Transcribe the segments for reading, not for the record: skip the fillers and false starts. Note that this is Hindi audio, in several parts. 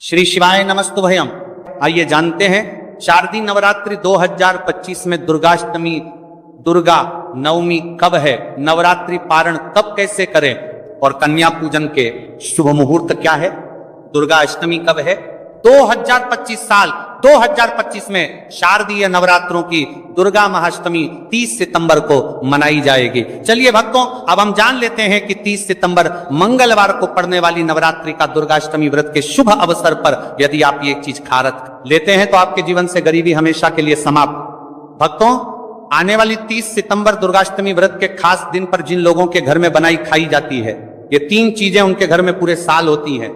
श्री शिवाय नमस्तुभयम। आइए जानते हैं शारदीय नवरात्रि 2025 में दुर्गाष्टमी दुर्गा नवमी कब है, नवरात्रि पारण कब कैसे करें और कन्या पूजन के शुभ मुहूर्त क्या है, दुर्गा अष्टमी कब है। 2025 में शारदीय नवरात्रों की दुर्गा महाअष्टमी 30 सितंबर को मनाई जाएगी। चलिए भक्तों, अब हम जान लेते हैं कि 30 सितंबर मंगलवार को पड़ने वाली नवरात्रि का दुर्गाष्टमी व्रत के शुभ अवसर पर यदि आप ये चीज खारत लेते हैं तो आपके जीवन से गरीबी हमेशा के लिए समाप्त। भक्तों, आने वाली 30 सितंबर दुर्गाष्टमी व्रत के खास दिन पर जिन लोगों के घर में बनाई खाई जाती है, ये 3 चीजें उनके घर में पूरे साल होती हैं।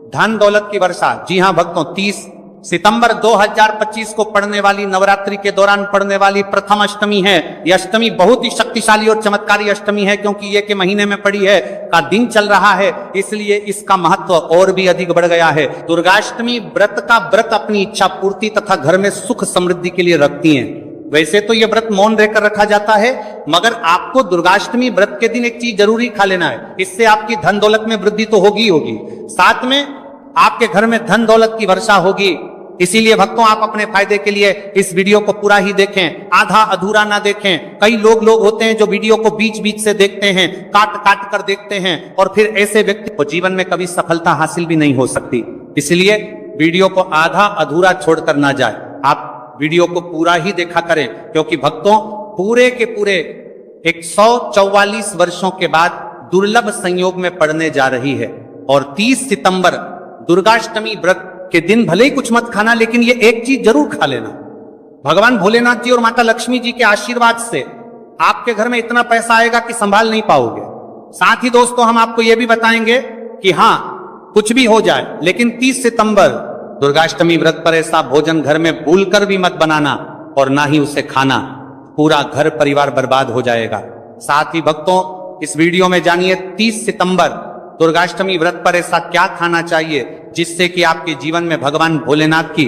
धन दौलत की वर्षा। जी हां भक्तों, 30 सितंबर 2025 को पड़ने वाली नवरात्रि के दौरान पड़ने वाली प्रथम अष्टमी है। यह अष्टमी बहुत ही शक्तिशाली और चमत्कारी अष्टमी है, क्योंकि ये के महीने में पड़ी है का दिन चल रहा है, इसलिए इसका महत्व और भी अधिक बढ़ गया है। दुर्गाष्टमी व्रत का व्रत अपनी इच्छा पूर्ति तथा घर में सुख समृद्धि के लिए रखती हैं। वैसे तो यह व्रत मौन रहकर रखा जाता है, मगर आपको दुर्गाष्टमी व्रत के दिन एक चीज जरूरी खा लेना है। इससे आपकी धन दौलत में वृद्धि तो होगी होगी, साथ में आपके घर में धन दौलत की वर्षा होगी। इसीलिए भक्तों, आप अपने फायदे के लिए इस वीडियो को पूरा ही देखें, आधा अधूरा ना देखें। कई लोग होते हैं जो वीडियो को बीच बीच से देखते हैं, काट काट कर देखते हैं, और फिर ऐसे व्यक्ति को जीवन में कभी सफलता हासिल भी नहीं हो सकती। इसलिए वीडियो को आधा अधूरा छोड़कर ना जाए, आप वीडियो को पूरा ही देखा करें, क्योंकि भक्तों पूरे के पूरे 144 वर्षों के बाद दुर्लभ संयोग में पड़ने जा रही है। और 30 सितंबर दुर्गाष्टमी व्रत के दिन भले ही कुछ मत खाना, लेकिन ये एक चीज जरूर खा लेना। भगवान भोलेनाथ जी और माता लक्ष्मी जी के आशीर्वाद से आपके घर में इतना पैसा आएगा कि संभाल नहीं पाओगे। साथ ही दोस्तों, हम आपको यह भी बताएंगे कि हाँ, कुछ भी हो जाए, लेकिन 30 सितंबर दुर्गाष्टमी व्रत पर ऐसा भोजन घर में भूलकर भी मत बनाना और ना ही उसे खाना, पूरा घर परिवार बर्बाद हो जाएगा। साथ ही भक्तों, इस वीडियो में जानिए 30 सितंबर दुर्गाष्टमी व्रत पर ऐसा क्या खाना चाहिए जिससे कि आपके जीवन में भगवान भोलेनाथ की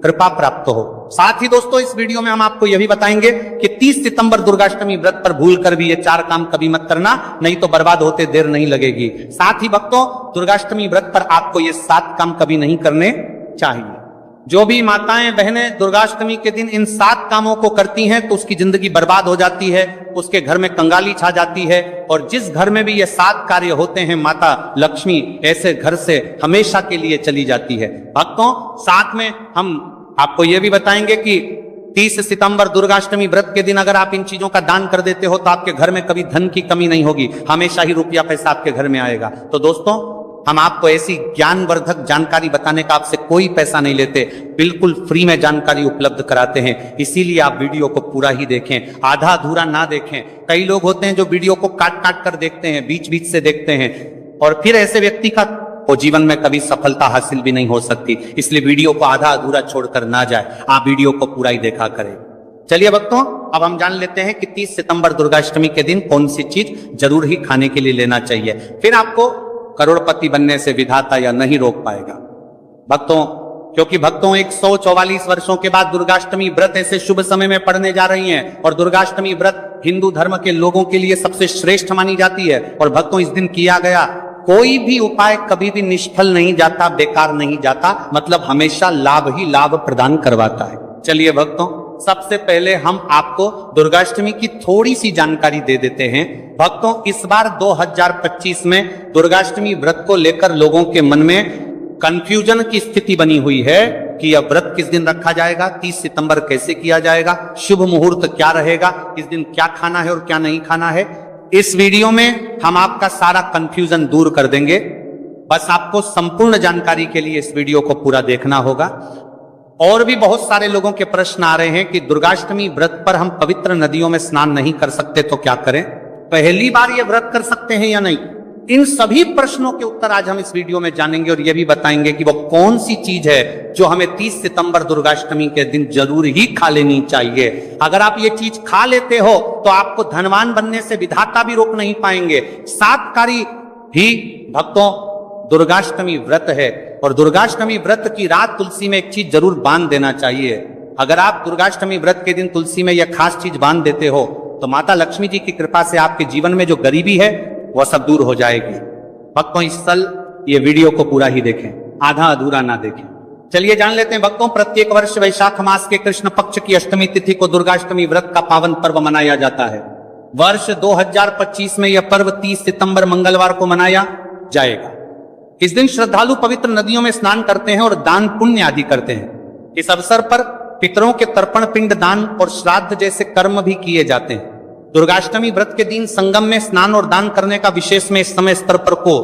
कृपा प्राप्त हो। साथ ही दोस्तों, इस वीडियो में हम आपको यह भी बताएंगे कि 30 सितंबर दुर्गाष्टमी व्रत पर भूलकर भी ये 4 काम कभी मत करना, नहीं तो बर्बाद होते देर नहीं लगेगी। साथ ही भक्तों, दुर्गाष्टमी व्रत पर आपको ये 7 काम कभी नहीं करने चाहिए। जो भी माताएं बहनें दुर्गाष्टमी के दिन इन 7 कामों को करती हैं तो उसकी जिंदगी बर्बाद हो जाती है, उसके घर में कंगाली छा जाती है। और जिस घर में भी ये 7 कार्य होते हैं, माता लक्ष्मी ऐसे घर से हमेशा के लिए चली जाती है। भक्तों, साथ में हम आपको यह भी बताएंगे कि 30 सितंबर दुर्गाष्टमी व्रत के दिन अगर आप इन चीजों का दान कर देते हो तो आपके घर में कभी धन की कमी नहीं होगी, हमेशा ही रुपया पैसा आपके घर में आएगा। तो दोस्तों, हम आपको ऐसी ज्ञानवर्धक जानकारी बताने का आपसे कोई पैसा नहीं लेते, बिल्कुल फ्री में जानकारी उपलब्ध कराते हैं। इसीलिए आप वीडियो को पूरा ही देखें, आधा अधूरा ना देखें। कई लोग होते हैं जो वीडियो को काट काट कर देखते हैं, बीच बीच से देखते हैं, और फिर ऐसे व्यक्ति का वो जीवन में कभी सफलता हासिल भी नहीं हो सकती। इसलिए वीडियो को आधा अधूरा छोड़कर ना जाए, आप वीडियो को पूरा ही देखा करें। चलिए भक्तों, अब हम जान लेते हैं कि 30 सितंबर दुर्गाष्टमी के दिन कौन सी चीज जरूर ही खाने के लिए लेना चाहिए, फिर आपको करोड़पति बनने से विधाता या नहीं रोक पाएगा। भक्तों, क्योंकि भक्तों 144 वर्षों के बाद दुर्गाष्टमी व्रत ऐसे शुभ समय में पड़ने जा रही हैं, और दुर्गाष्टमी व्रत हिंदू धर्म के लोगों के लिए सबसे श्रेष्ठ मानी जाती है। और भक्तों, इस दिन किया गया कोई भी उपाय कभी भी निष्फल नहीं जाता, बेकार नहीं जाता, मतलब हमेशा लाभ ही लाभ प्रदान करवाता है। चलिए भक्तों, सबसे पहले हम आपको दुर्गाष्टमी की थोड़ी सी जानकारी दे देते हैं। भक्तों, इस बार 2025 में दुर्गाष्टमी व्रत को लेकर लोगों के मन में कंफ्यूजन की स्थिति बनी हुई है कि यह व्रत किस दिन रखा जाएगा, 30 सितंबर कैसे किया जाएगा, शुभ मुहूर्त क्या रहेगा, इस दिन क्या खाना है और क्या नहीं खाना है। इस वीडियो में हम आपका सारा कंफ्यूजन दूर कर देंगे। बस आपको संपूर्ण जानकारी के लिए इस वीडियो को पूरा देखना होगा। और भी बहुत सारे लोगों के प्रश्न आ रहे हैं कि दुर्गाष्टमी व्रत पर हम पवित्र नदियों में स्नान नहीं कर सकते तो क्या करें, पहली बार ये व्रत कर सकते हैं या नहीं। इन सभी प्रश्नों के उत्तर आज हम इस वीडियो में जानेंगे, और यह भी बताएंगे कि वो कौन सी चीज है जो हमें 30 सितंबर दुर्गाष्टमी के दिन जरूर ही खा लेनी चाहिए। अगर आप ये चीज खा लेते हो तो आपको धनवान बनने से विधाता भी रोक नहीं पाएंगे। 7 कार्य ही भक्तों दुर्गाष्टमी व्रत है, और दुर्गाष्टमी व्रत की रात तुलसी में एक चीज जरूर बांध देना चाहिए। अगर आप दुर्गाष्टमी व्रत के दिन तुलसी में यह खास चीज बांध देते हो तो माता लक्ष्मी जी की कृपा से आपके जीवन में जो गरीबी है वह सब दूर हो जाएगी। भक्तों, इस साल ये वीडियो को पूरा ही देखें, आधा अधूरा ना देखें। चलिए जान लेते हैं भक्तों, प्रत्येक वर्ष वैशाख मास के कृष्ण पक्ष की अष्टमी तिथि को दुर्गाष्टमी व्रत का पावन पर्व मनाया जाता है। वर्ष 2025 में यह पर्व 30 सितंबर मंगलवार को मनाया जाएगा। इस दिन श्रद्धालु पवित्र नदियों में स्नान करते हैं और दान पुण्य आदि करते हैं। इस अवसर पर पितरों के तर्पण पिंड दान और श्राद्ध जैसे कर्म भी किए जाते हैं। दुर्गाष्टमी व्रत के दिन संगम में स्नान और दान करने का विशेष में इस समय स्तर पर को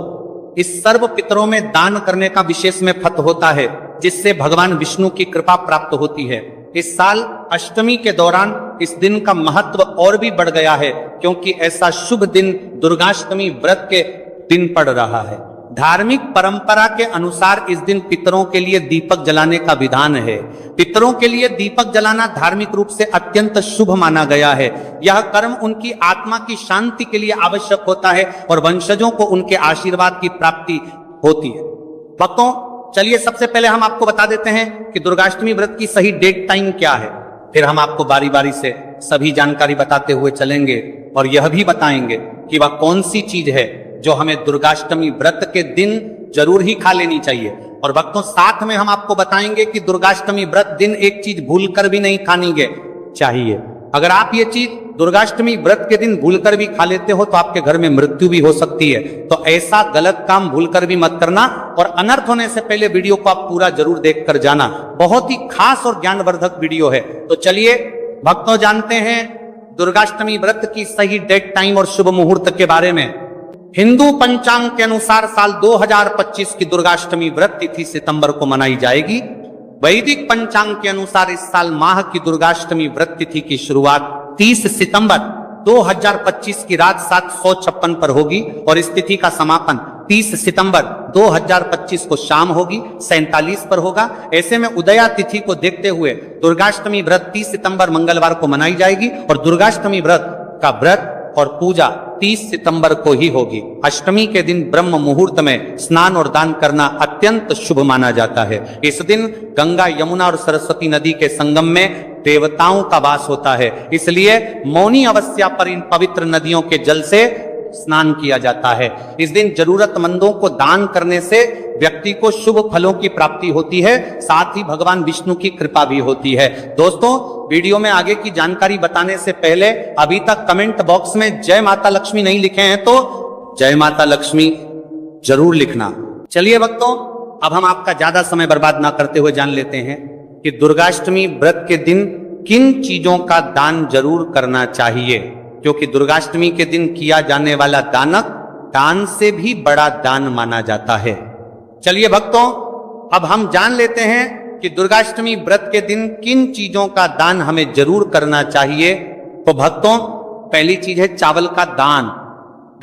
इस सर्व पितरों में दान करने का विशेष में फत होता है, जिससे भगवान विष्णु की कृपा प्राप्त होती है। इस साल अष्टमी के दौरान इस दिन का महत्व और भी बढ़ गया है, क्योंकि ऐसा शुभ दिन दुर्गाष्टमी व्रत के दिन पड़ रहा है। धार्मिक परंपरा के अनुसार इस दिन पितरों के लिए दीपक जलाने का विधान है। पितरों के लिए दीपक जलाना धार्मिक रूप से अत्यंत शुभ माना गया है। यह कर्म उनकी आत्मा की शांति के लिए आवश्यक होता है और वंशजों को उनके आशीर्वाद की प्राप्ति होती है। भक्तों, चलिए सबसे पहले हम आपको बता देते हैं कि दुर्गाष्टमी व्रत की सही डेट टाइम क्या है। फिर हम आपको बारी बारी से सभी जानकारी बताते हुए चलेंगे और यह भी बताएंगे कि वह कौन सी चीज है जो हमें दुर्गाष्टमी व्रत के दिन जरूर ही खा लेनी चाहिए। और भक्तों, साथ में हम आपको बताएंगे कि दुर्गाष्टमी व्रत दिन एक चीज भूलकर भी नहीं खानी चाहिए। अगर आप ये चीज दुर्गाष्टमी व्रत के दिन भूलकर भी खा लेते हो तो आपके घर में मृत्यु भी हो सकती है। तो ऐसा गलत काम भूलकर भी मत करना और अनर्थ होने से पहले वीडियो को आप पूरा जरूर देखकर जाना। बहुत ही खास और ज्ञानवर्धक वीडियो है। तो चलिए भक्तों, जानते हैं दुर्गाष्टमी व्रत की सही डेट टाइम और शुभ मुहूर्त के बारे में। हिंदू पंचांग के अनुसार साल 2025 की दुर्गाष्टमी व्रत तिथि सितंबर को मनाई जाएगी। वैदिक पंचांग के अनुसार इस साल माह की दुर्गाष्टमी व्रत तिथि की शुरुआत 30 सितंबर 2025 की रात 756 पर होगी और इस तिथि का समापन 30 सितंबर 2025 को शाम होगी 47 पर होगा। ऐसे में उदया तिथि को देखते हुए दुर्गाष्टमी व्रत 30 सितंबर मंगलवार को मनाई जाएगी और दुर्गाष्टमी व्रत का व्रत और पूजा 30 सितंबर को ही होगी। अष्टमी के दिन ब्रह्म मुहूर्त में स्नान और दान करना अत्यंत शुभ माना जाता है। इस दिन गंगा, यमुना और सरस्वती नदी के संगम में देवताओं का वास होता है, इसलिए मौनी अमावस्या पर इन पवित्र नदियों के जल से स्नान किया जाता है। इस दिन जरूरतमंदों को दान करने से व्यक्ति को शुभ फलों की प्राप्ति होती है, साथ ही भगवान विष्णु की कृपा भी होती है। दोस्तों, वीडियो में आगे की जानकारी बताने से पहले अभी तक कमेंट बॉक्स में जय माता लक्ष्मी नहीं लिखे हैं तो जय माता लक्ष्मी जरूर लिखना। चलिए भक्तों, अब हम आपका ज्यादा समय बर्बाद ना करते हुए जान लेते हैं कि दुर्गाष्टमी व्रत के दिन किन चीजों का दान जरूर करना चाहिए, क्योंकि दुर्गाष्टमी के दिन किया जाने वाला दान से भी बड़ा दान माना जाता है। चलिए भक्तों, अब हम जान लेते हैं कि दुर्गाष्टमी व्रत के दिन किन चीजों का दान हमें जरूर करना चाहिए। तो भक्तों, पहली चीज है चावल का दान।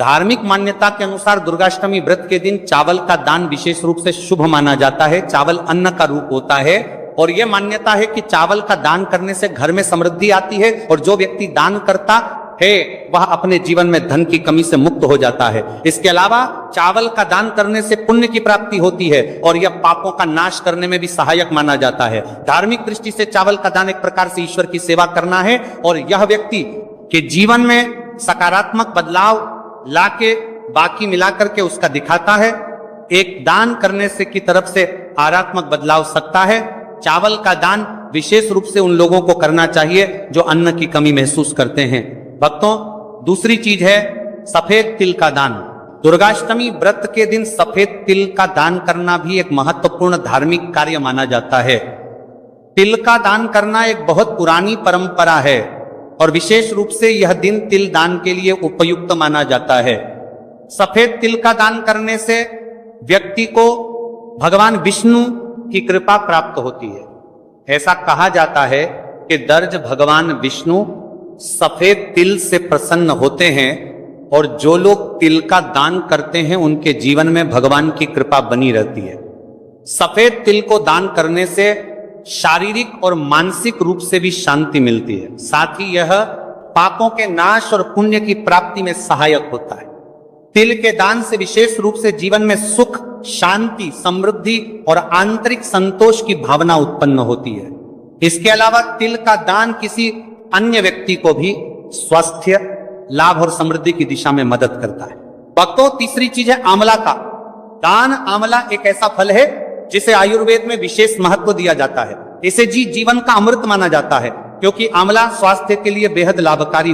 धार्मिक मान्यता के अनुसार दुर्गाष्टमी व्रत के दिन चावल का दान विशेष रूप से शुभ माना जाता है। चावल अन्न का रूप होता है और यह मान्यता है कि चावल का दान करने से घर में समृद्धि आती है और जो व्यक्ति दान करता है वह अपने जीवन में धन की कमी से मुक्त हो जाता है। इसके अलावा चावल का दान करने से पुण्य की प्राप्ति होती है और यह पापों का नाश करने में भी सहायक माना जाता है। धार्मिक दृष्टि से चावल का दान एक प्रकार से ईश्वर की सेवा करना है और यह व्यक्ति के जीवन में सकारात्मक बदलाव लाके बाकी मिलाकर के उसका दिखाता है। एक दान करने से की तरफ से आरात्मक बदलाव सकता है। चावल का दान विशेष रूप से उन लोगों को करना चाहिए जो अन्न की कमी महसूस करते हैं। भक्तों, दूसरी चीज है सफेद तिल का दान। दुर्गाष्टमी व्रत के दिन सफेद तिल का दान करना भी एक महत्वपूर्ण धार्मिक कार्य माना जाता है। तिल का दान करना एक बहुत पुरानी परंपरा है और विशेष रूप से यह दिन तिल दान के लिए उपयुक्त माना जाता है। सफेद तिल का दान करने से व्यक्ति को भगवान विष्णु की कृपा प्राप्त होती है। ऐसा कहा जाता है कि दर्ज भगवान विष्णु सफेद तिल से प्रसन्न होते हैं और जो लोग तिल का दान करते हैं उनके जीवन में भगवान की कृपा बनी रहती है। सफेद तिल को दान करने से शारीरिक और मानसिक रूप से भी शांति मिलती है। साथ ही यह पापों के नाश और पुण्य की प्राप्ति में सहायक होता है। तिल के दान से विशेष रूप से जीवन में सुख, शांति, समृद्धि और आंतरिक संतोष की भावना उत्पन्न होती है। इसके अलावा तिल का दान किसी अन्य व्यक्ति को भी स्वास्थ्य, लाभ और समृद्धि की दिशा में मदद करता है। भक्तों, तीसरी चीज है आंवला का दान। आंवला एक ऐसा फल है जिसे आयुर्वेद में विशेष महत्व दिया जाता है। इसे जीवन का अमृत माना जाता है क्योंकि आंवला स्वास्थ्य के लिए बेहद लाभकारी